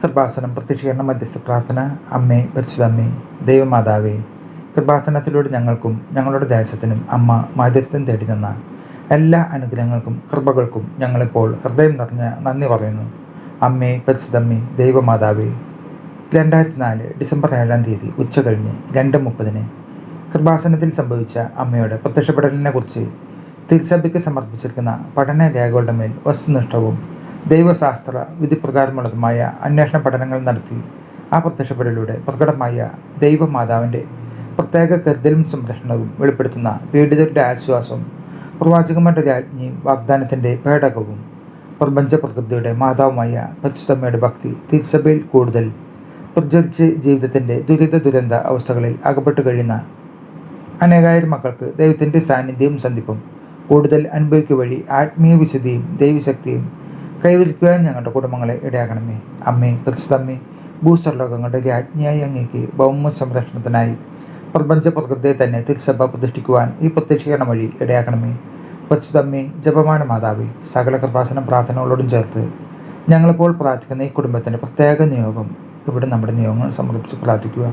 കൃപാസനം പ്രത്യക്ഷീകരണ മധ്യസ്ഥ പ്രാർത്ഥന. അമ്മേ, പരിശുദ്ധമ്മേ, ദൈവമാതാവേ, കൃപാസനത്തിലൂടെ ഞങ്ങൾക്കും ഞങ്ങളുടെ ദേശത്തിനും അമ്മ മാധ്യസ്ഥം തേടി തന്ന എല്ലാ അനുഗ്രഹങ്ങൾക്കും കൃപകൾക്കും ഞങ്ങളിപ്പോൾ ഹൃദയം നിറഞ്ഞ നന്ദി പറയുന്നു. അമ്മേ, പരിശുദ്ധമ്മേ, ദൈവമാതാവേ, 2004 ഡിസംബർ 7 തീയതി ഉച്ച കഴിഞ്ഞ് 2:30 കൃപാസനത്തിൽ സംഭവിച്ച അമ്മയുടെ പ്രത്യക്ഷപ്പെടലിനെ കുറിച്ച് തിരുസഭയ്ക്ക് സമർപ്പിച്ചിരിക്കുന്ന പഠന രേഖകളുടെ മേൽ വസ്തുനിഷ്ഠവും ദൈവശാസ്ത്ര വിധിപ്രകാരമുള്ളതുമായ അന്വേഷണ പഠനങ്ങൾ നടത്തി ആ പ്രത്യക്ഷപ്പെടലിലൂടെ പ്രകടമായ ദൈവമാതാവിൻ്റെ പ്രത്യേക കരുതലും സംരക്ഷണവും വെളിപ്പെടുത്തുന്ന പീഡിതരുടെ ആശ്വാസവും പ്രവാചകന്മാരുടെ രാജ്ഞിയും വാഗ്ദാനത്തിൻ്റെ പേടകവും പ്രപഞ്ച പ്രകൃതിയുടെ മാതാവുമായ പരിശുദ്ധമ്മയുടെ ഭക്തി തിരുസഭയിൽ കൂടുതൽ പ്രചരിച്ച് ജീവിതത്തിൻ്റെ ദുരന്ത അവസ്ഥകളിൽ അകപ്പെട്ടു കഴിയുന്ന അനേകായിരം മക്കൾക്ക് ദൈവത്തിൻ്റെ സാന്നിധ്യവും സന്ധിപ്പും കൂടുതൽ അനുഭവിക്കുക വഴി ആത്മീയ വിശുദ്ധിയും ദൈവശക്തിയും കൈവരിക്കുവാൻ ഞങ്ങളുടെ കുടുംബങ്ങളെ ഇടയാക്കണമേ. അമ്മേ, പരിശുദ്ധമ്മേ, ഭൂസ്വർലോകങ്ങളുടെ രാജ്ഞിയായി അങ്ങേക്ക് ഭൗമ സംരക്ഷണത്തിനായി പ്രപഞ്ച പ്രകൃതിയെ തന്നെ തിരുസഭ പ്രതിഷ്ഠിക്കുവാൻ ഈ പ്രത്യക്ഷീകരണം വഴി ഇടയാക്കണമേ. പരിശുദ്ധമ്മേ, ജപമാന മാതാവേ, സകല കൃപാസന പ്രാർത്ഥനകളോടും ചേർത്ത് ഞങ്ങളിപ്പോൾ പ്രാർത്ഥിക്കുന്ന ഈ കുടുംബത്തിൻ്റെ പ്രത്യേക നിയോഗം ഇവിടെ നമ്മുടെ നിയോഗങ്ങൾ സമർപ്പിച്ച് പ്രാർത്ഥിക്കുക.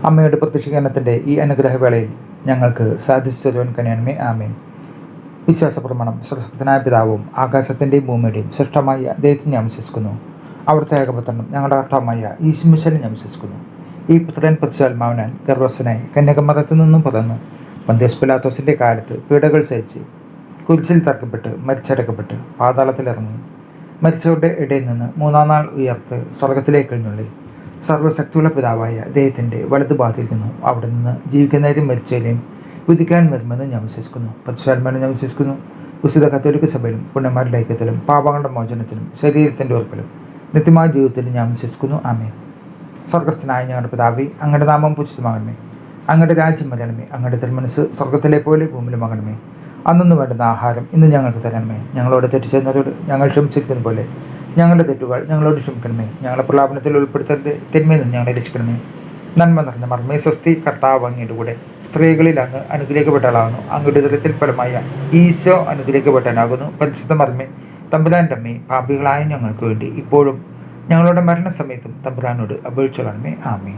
അമ്മയുടെ പ്രത്യക്ഷീകരണത്തിൻ്റെ ഈ അനുഗ്രഹവേളയിൽ ഞങ്ങൾക്ക് സാധിച്ചു തരുവാൻ കഴിയണമേ. ആമേൻ. വിശ്വാസപ്രമാണം. സർവശക്തനായ പിതാവും ആകാശത്തിൻ്റെയും ഭൂമിയുടെയും സൃഷ്ടമായ ദൈവത്തെ ഞാൻ വിശ്വസിക്കുന്നു. അവിടുത്തെ ഏകപുത്രനും ഞങ്ങളുടെ കർത്താവുമായ ഈശോമിശിഹായെ ഞാൻ വിശ്വസിക്കുന്നു. ഈ പുത്രൻ പരിശുദ്ധാത്മാവിനാൽ ഗർഭസ്ഥനായി കന്യകമറിയത്തിൽ നിന്നും പിറന്ന് പന്തിയോസ് പിലാത്തോസിൻ്റെ കാലത്ത് പീഡകൾ സഹിച്ച് കുരിശിൽ തറക്കപ്പെട്ട് മരിച്ചടക്കപ്പെട്ട് പാതാളത്തിലിറങ്ങി മരിച്ചവരുടെ ഇടയിൽ നിന്ന് 3-ാം നാൾ ഉയർത്ത് സ്വർഗത്തിലേക്ക് എഴുന്നള്ളി സർവ്വശക്തിയുള്ള പിതാവായ ദൈവത്തിൻ്റെ വലതുഭാഗത്തിരിക്കുന്നു. അവിടെ നിന്ന് ജീവിക്കുന്നവരും മരിച്ചവരെയും വിധിക്കാൻ വരുമെന്ന് ഞാൻ വിശ്വസിക്കുന്നു. പരിശുദ്ധാത്മാവിനെ ഞാൻ വിശ്വസിക്കുന്നു. വിശുദ്ധ കത്തോലിക്ക സഭയിലും പുണ്യന്മാരുടെ ഐക്യത്തിലും പാപങ്ങളുടെ മോചനത്തിലും ശരീരത്തിൻ്റെ ഉറപ്പിലും നിത്യമായ ജീവിതത്തിലും ഞാൻ വിശ്വസിക്കുന്നു. ആമേൻ. സ്വർഗസ്ഥനായ ഞങ്ങളുടെ പിതാവേ, അങ്ങയുടെ നാമം പൂജിതമാകണമേ. അങ്ങയുടെ രാജ്യം വരണമേ. അങ്ങയുടെ തിരുമനസ്സ് സ്വർഗത്തിലെ പോലെ ഭൂമിയിലുമാകണമേ. അന്നു വേണ്ടുന്ന ആഹാരം ഇന്ന് ഞങ്ങൾക്ക് തരണമേ. ഞങ്ങളോട് തെറ്റ് ചെയ്യുന്നവരോട് ഞങ്ങൾ ക്ഷമിച്ചിരിക്കുന്ന പോലെ ഞങ്ങളുടെ തെറ്റുകൾ ഞങ്ങളോട് ക്ഷമിക്കണമേ. ഞങ്ങളെ പ്രലാപനത്തിൽ ഉൾപ്പെടുത്തരുത്, തിന്മയിൽ നിന്ന് ഞങ്ങളെ രക്ഷിക്കണമേ. നന്മ നിറഞ്ഞ മർമ്മേ സ്വസ്തി, കർത്താവ് അങ്ങയുടെ കൂടെ സ്ത്രീകളിൽ അങ്ങ് അനുഗ്രഹിക്കപ്പെട്ടവളാകുന്നു. അങ്ങയുടെ ഉദരത്തിൽ ഫലമായ ഈശോ അനുഗ്രഹിക്കപ്പെട്ടവനാകുന്നു. പരിശുദ്ധ മർമ്മേ, തമ്പുരാൻ്റെ അമ്മേ, പാപികളായ ഞങ്ങൾക്ക് വേണ്ടി ഇപ്പോഴും ഞങ്ങളുടെ മരണസമയത്തും തമ്പുരാനോട് അപേക്ഷിച്ചുകൊള്ളണമേ. ആമേൻ.